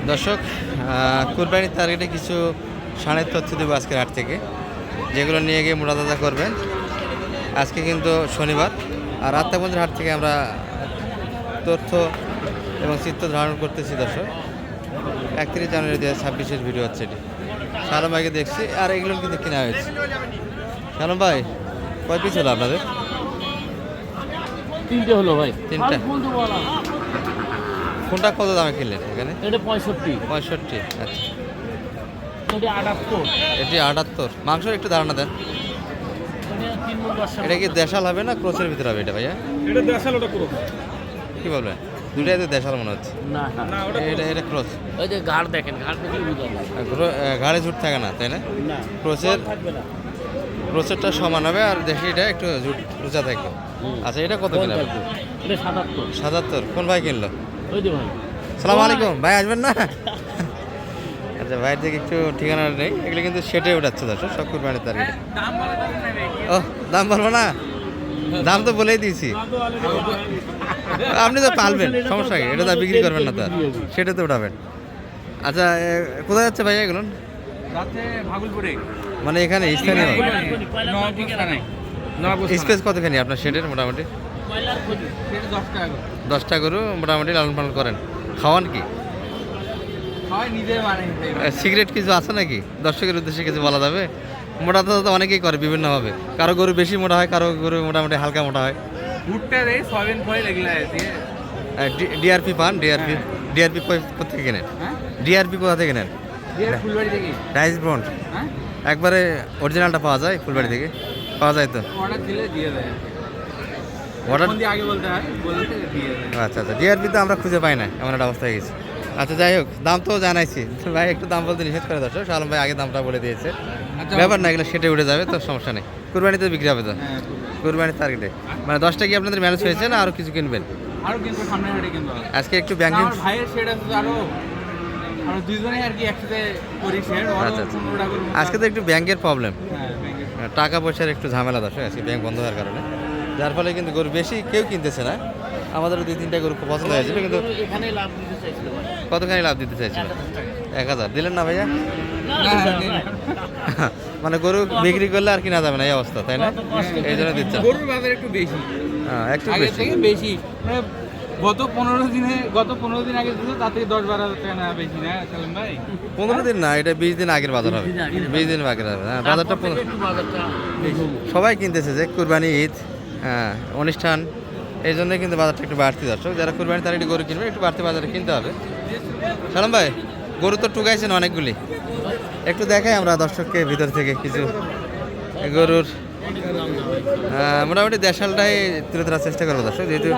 দর্শক, কুরবানির টার্গেটে কিছু ষাঁড়ের তথ্য দেবো আজকের হাট থেকে, যেগুলো নিয়ে গিয়ে মোটাতাজা করবেন। আজকে কিন্তু শনিবার, আর আত্মাবন্দের হাট থেকে আমরা তথ্য এবং চিত্র ধারণ করতেছি। দর্শক, 31 জানুয়ারি 2026-এর ভিডিও হচ্ছে এটি। শালম ভাইকে দেখছি, আর এগুলো কিন্তু কেনা হয়েছে। শালম ভাই, কয় পিস হলো আপনাদের? তিনটে হলো ভাই। তিনটা। কোনটা কত দামে কিনলেন এখানে? এটা 65। 65। আচ্ছা, এটা 78। এটি 78। মাংসের একটু ধারণা দেন। এটা কি দেশাল হবে না ক্রোসের ভিতরে হবে এটা ভাইয়া? এটা দেশাল, ওটা ক্রস। কি বলবেন? দুটাই তো দেশাল মনে হচ্ছে। না না, ওটা এটা ক্রস। ওই যে ঘাড় দেখেন, ঘাড় দেখলে বুঝা যায়। ঘাড়ে ঝুট থাকে না, তাই না? না, ক্রোসের থাকবে না। ক্রোসেরটা সমান হবে, আর দেখি এটা একটু ঝুট উঁচা থাকবে। আচ্ছা, এটা কত কিনা? এটা 77। 77। কোন ভাই কিনলো? ওই যে ভাই। সালাম আলাইকুম ভাই, আসবেন না? আচ্ছা, ভাইয়ের থেকে একটু ঠিকানা নেই। এগুলো কিন্তু সেটে উঠাচ্ছে দর্শক, সব কুরবানির টার্গেটে। ও, দাম বলবো না? দাম তো বলেই দিয়েছি। আপনি তো পালবেন, সমস্যা কি? এটা তো বিক্রি করবেন না, তার সেটা তো উঠাবেন। আচ্ছা, কোথায় যাচ্ছে ভাইয়া এগুলো? রাতে ভাগলপুরে। মানে এখানে স্থানীয় নববছর। স্পেস কতখানি আপনার শেডের? মোটামুটি সেটা 10 টাকা করে। 10টা গরু মোটামুটি লালন পালন করেন। খাওয়ান কি? হয় নিজে বানাই। সিগারেট কিছু আছে নাকি? দর্শকের উদ্দেশ্যে কিছু বলা যাবে? মোটা তো অনেকেই করে বিভিন্নভাবে। কারো গরু বেশি মোটা হয়, কারো গরু মোটামুটি হালকা মোটা হয়। ভুট্টা রে সয়াবিন ফয়েল এগুলা আছে। ডিআরপি পান? ডিআরপি কোথা থেকে কেনেন? হ্যাঁ, ডিআরপি কোথা থেকে নেন? ডিয়ার ফুলবাড়ি থেকে। রাইস ব্রন্ড হ্যাঁ, একবারে অরিজিনালটা পাওয়া যায় ফুলবাড়ি থেকে? পাওয়া যায় তো? অর্ডার দিলে দিয়ে দেয়। অর্ডার? ফোন দিয়ে আগে বলতে হয়, বলতে দিয়ে দেয়। আচ্ছা আচ্ছা, ডিআরপি তো আমরা খুঁজে পাই না, এমন একটা অবস্থা হয়ে গেছে। আচ্ছা, যাই হোক, দাম তো জানাইছি ভাই, একটু দাম বলতে নিষেধ করে দর্শক। শালম ভাই আগে দামটা বলে দিয়েছে। আচ্ছা, ব্যাপার না, এগুলো সেটে উঠে যাবে তো, সমস্যা নেই। কুরবানিতে বিক্রি হবে তো? হ্যাঁ, কুরবানির টার্গেটে মানে 10টা কি আপনাদের ম্যানেজ হয়েছে না আরও কিছু কিনবেন? আরো কিন্তু সামনে হাটে কিন্তু আছে। আজকে একটু ব্যাংকিং। আমার ভাইয়ের শেড আছে তো, আরো দুইজনে আর কি একসাথে করি শেড। আচ্ছা আচ্ছা, আজকে তো একটু ব্যাংকের প্রবলেম, হ্যাঁ, ব্যাংকের। টাকা পয়সার একটু ঝামেলা দর্শক আজকে ব্যাংক বন্ধ হওয়ার কারণে, যার ফলে কিন্তু গরু বেশি কেউ কিনতেছে না। আমাদেরও 2-3টা গরু খুব পছন্দ হয়েছিল, কিন্তু এখানে লাভ দিতে চাইছিল ভাই। কতখানি লাভ দিতে চাইছিল? 1000 দিলেন না ভাইয়া? না, মানে গরু বিক্রি করলে আর কিনা যাবে না এই অবস্থা, তাই না? এই জন্য দিচ্ছে গরুর বাজার একটু বেশি, একটু আগের বেশি। থেকে বেশি। মানে গত 15 দিন আগে দিত, তার থেকে 10-12 হাজার টাকা না বেশি না সালাম ভাই? 15 দিন না, এটা 20 দিন আগের বাজার হবে। 20 দিন আগের হবে, হ্যাঁ। বাজারটা একটু বাজারটা বেশি। সবাই কিনতেছে যে কুরবানি ঈদ, হ্যাঁ, অনুষ্ঠান, এই জন্যই কিন্তু বাজারটা একটু বাড়তি দর্শক। যারা কুরবানি তার একটু গরু কিনবে, একটু বাড়তি বাজারে কিনতে হবে। সালাম ভাই, গরু তো টুকাইছেন অনেকগুলি, একটু দেখাই আমরা দর্শককে ভিতর থেকে কিছু গরুর। মোটামুটি দেশালটাই তুলে ধরার চেষ্টা করবো দর্শক, যেহেতু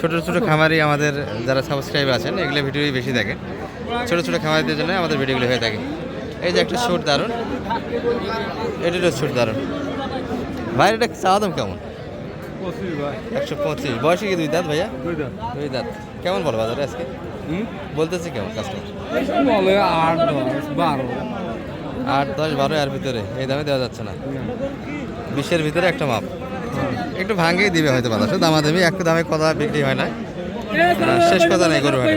ছোটো ছোটো খামারি আমাদের যারা সাবস্ক্রাইব আছেন, এগুলো ভিডিওই বেশি দেখেন। ছোটো ছোটো খামারিদের জন্য আমাদের ভিডিওগুলো হয়ে থাকে। এই যে একটা শুট দারুণ, এটারও শুট দারুণ। ভাই, এটা চাওয়া দাম কেমন? 125। বয়সে কি 2 দাঁত ভাইয়া? 2 দাঁত। কেমন বলো বাজারে আজকে? বলতেছে কেমন কাস্টমার? 8, 10, 12 এর ভিতরে, এই দামে দেওয়া যাচ্ছে না। 20-এর ভিতরে একটা মাপ, একটু ভাঙেই দিবে হয়তো বাজার। দামাদামি একটু দামে কথা বিক্রি হয় না, শেষ কথা নেই গরু হাটে।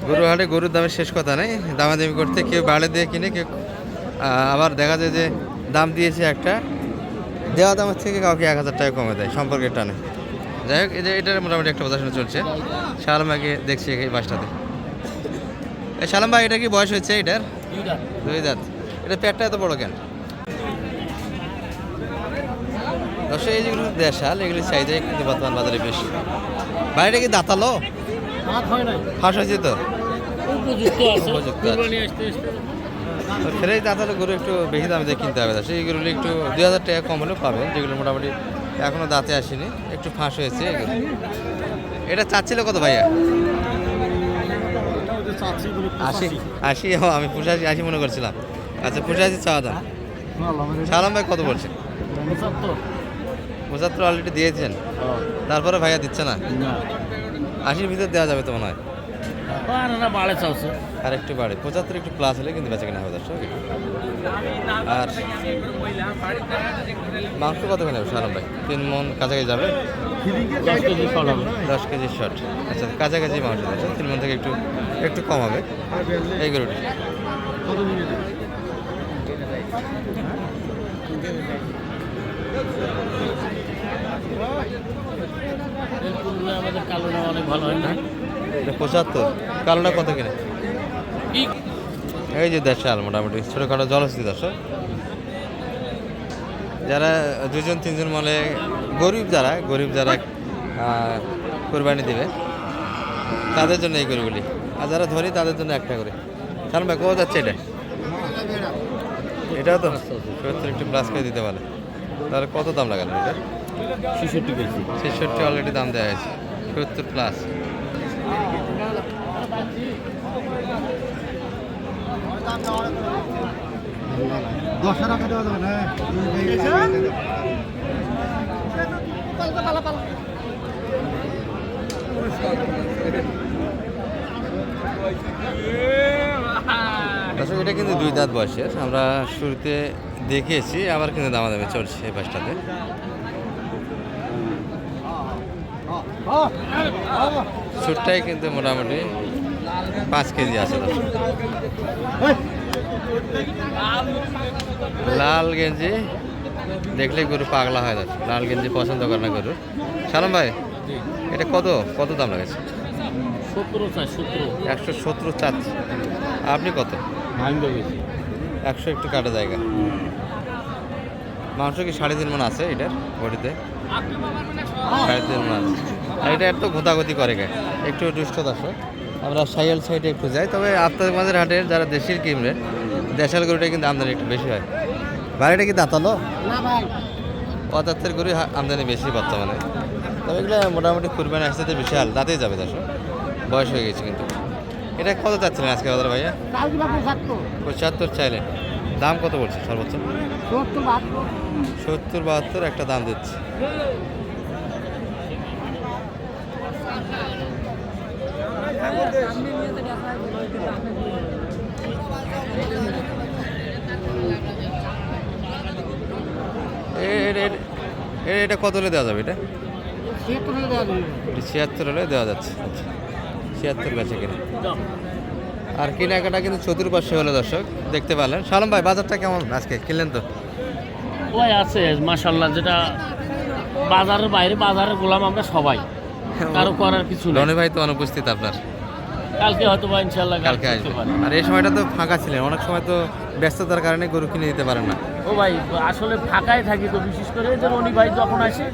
গরু হাটে গরুর দামের শেষ কথা নেই, দামাদামি করতে কেউ বাড়ে দিয়ে কিনে, কেউ আবার দেখা যায় যে দাম দিয়েছে একটা, দেওয়া দামের থেকে কাউকে 1000 টাকা কমে দেয় সম্পর্কের টানে। যাই হোক, এই যে এটার মোটামুটি একটা প্রদর্শন চলছে। শালম ভাইকে দেখছি এই বাসটাতে। শালম ভাই, এটা কি বয়স হয়েছে এটার? 2 দাঁত। এটা পেটটা এত বড় কেন? দর্শক, এই যেগুলো দেশাল, এগুলির চাহিদা কিন্তু বর্তমান বাজারে বেশি। বাড়িটা কি দাঁতালো? হাত হয় না, ফাঁস হয়েছে তো? উপযুক্ত আছে। উপযুক্ত আছে। কুরবানি আসতে আসতে ফেরে দাঁতালো গরু একটু বেশি দামে দিয়ে কিনতে হবে দর্শক। এইগুলো একটু 2000 টাকা কম হলেও পাবেন, যেগুলো মোটামুটি এখনও দাঁতে আসেনি, একটু ফাঁস হয়েছে এগুলো। এটা চাচ্ছিল কত ভাইয়া? 80। আমি 85 মনে করছিলাম। আচ্ছা, 85 চাওয়া দাম। সালাম ভাই কত বলছে? 75 অলরেডি দিয়েছেন, তারপরে ভাইয়া দিচ্ছে না? 80-র ভিতর দেওয়া যাবে তো মনে হয়। বাড়ে চাচ্ছে, আর একটু বাড়ে, 75 একটু প্লাস হলে কিন্তু বেচা কেনা হবে দর্শক। আর মাংস কতখানি হবে সালাম ভাই? 3 মণ কাছাকাছি যাবে? 10 কেজি শর্ট হবে। 10 কেজি শর্ট। আচ্ছা কাছাকাছি মাংস আছে, 3 মণ থেকে একটু একটু কম হবে এই গরুটি। এর তুলনায় আমাদের কালোটা অনেক ভালো হয় না? এটা 75, কালোটা কত কিনে? কি? এই যে দেশাল মোটামুটি ছোটোখাটো জলস্থিত দর্শক, যারা 2-3 মলে গরিব যারা কোরবানি দিবে তাদের জন্য এই গরুগুলি, আর যারা ধরি তাদের জন্য একটা করে। সালম ভাই কোথাও যাচ্ছে এটা? এটাও তো 70 একটু প্লাস করে দিতে পারে। তাহলে কত দাম লাগালো এটা? 66 কেজি। 66 অলরেডি দাম দেওয়া হয়েছে, 70 প্লাস। আসলে এটা কিন্তু 2 দাঁত বয়সের, আমরা শুরুতে দেখিয়েছি, আবার কিন্তু দামাদামি চলছে এই পাশটাতে। সুটটাই কিন্তু মোটামুটি 5 কেজি আছে দর্শক। লাল গেঞ্জি দেখলে গরু পাগলা হয় দর্শক, লাল গেঞ্জি পছন্দ করে না গরু। সালাম ভাই এটা কত দাম লাগেছে? 17 চাই, 17। 117 চাচ্ছি, আপনি কত? 100 একটু কাটা জায়গা। মাংস কি 3.5 মণ আছে এটার বডিতে? 3.5 মণ আছে। আর এটা এত ঘোতাঘুতি করে গে, একটু দুষ্ট দর্শক। আমরা সাইয়াল সাইডে একটু যাই, তবে আপনাদের মাঝের হাটের যারা দেশির কিনবে দেশাল গরুটা কিন্তু আমদানি একটু বেশি হয়। বাড়িটা কি দাঁতালো? না ভাই, 75 গরু আমদানি বেশি বর্তমানে, তবে এগুলো মোটামুটি কুরবানি আসতে তো বিশাল দাঁতেই যাবে দর্শক, বয়স হয়ে গেছে কিন্তু। এটা কত চাচ্ছিলেন আজকে বাজার ভাইয়া? 75 চাইলেন, দাম কত বলছে সর্বোচ্চ? 70-72 একটা দাম দিচ্ছে। এটা কত হলে দেওয়া যাবে? এটা 76 হলে দেওয়া যাচ্ছে। আচ্ছা 76 বেচে কিনে। আর কেনাকাটা কিন্তু চতুর্পাশে হলো দর্শক, দেখতে পারলেন। সালাম ভাই বাজারটা কেমন আজকে কিনলেন তো? ওই আছে মাশাআল্লাহ, যেটা বাজারের বাইরে বাজারের গোলাম আমরা সবাই, কারো করার কিছু নেই। রনি ভাই তো অনুপস্থিত আপনার, কালকে হয়তো বা ইনশাআল্লাহ কালকে আসবে। আর এই সময়টা তো ফাঁকা ছিলেন, অনেক সময় তো ব্যস্ততার কারণে গরু কিনে দিতে পারেন না। ও ভাই আসলে ফাঁকায় থাকি তো, বিশেষ করে যে রনি ভাই যখন আসে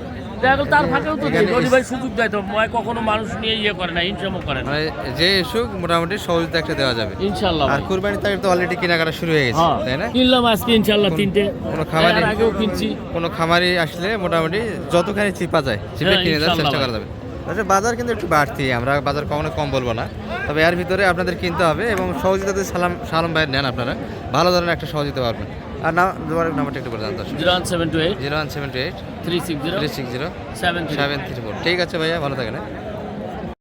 দেখা গেল তার ফাঁকেও তো দেয়। রনি ভাই সুযোগ দেয় তো, ময় কখনো মানুষ নিয়ে ইয়ে করে না, ইনকামও করে না। মানে যে এসুক মোটামুটি সহজতে একটা দেওয়া যাবে ইনশাআল্লাহ আর ভাই। কুরবানি তারিখ তো অলরেডি কেনাকাটা শুরু হয়ে গেছে, হ্যাঁ, তাই না? কিনলাম আজকে ইনশাআল্লাহ 3টে। কোনো খামারি এর আগেও কিনছি। কোনো খামারি আসলে মোটামুটি যতখানি চিপা যায় চিপে হ্যাঁ, কিনে দেওয়ার চেষ্টা ইনশাআল্লাহ করা যাবে। আসলে বাজার কিন্তু একটু বাড়তি, আমরা বাজার কখনো কম বলবো না, তবে এর ভিতরে আপনাদের কিনতে হবে এবং সহযোগিতা যদি সালাম ভাই নেন আপনারা ভালো ধরনের একটা সহযোগিতা পাবেন। আর না দুবার নাম্বারটা একটু বলে দেন দর্শক। 0178 0178 360 360 73 734। ঠিক আছে ভাইয়া, ভালো থাকেন।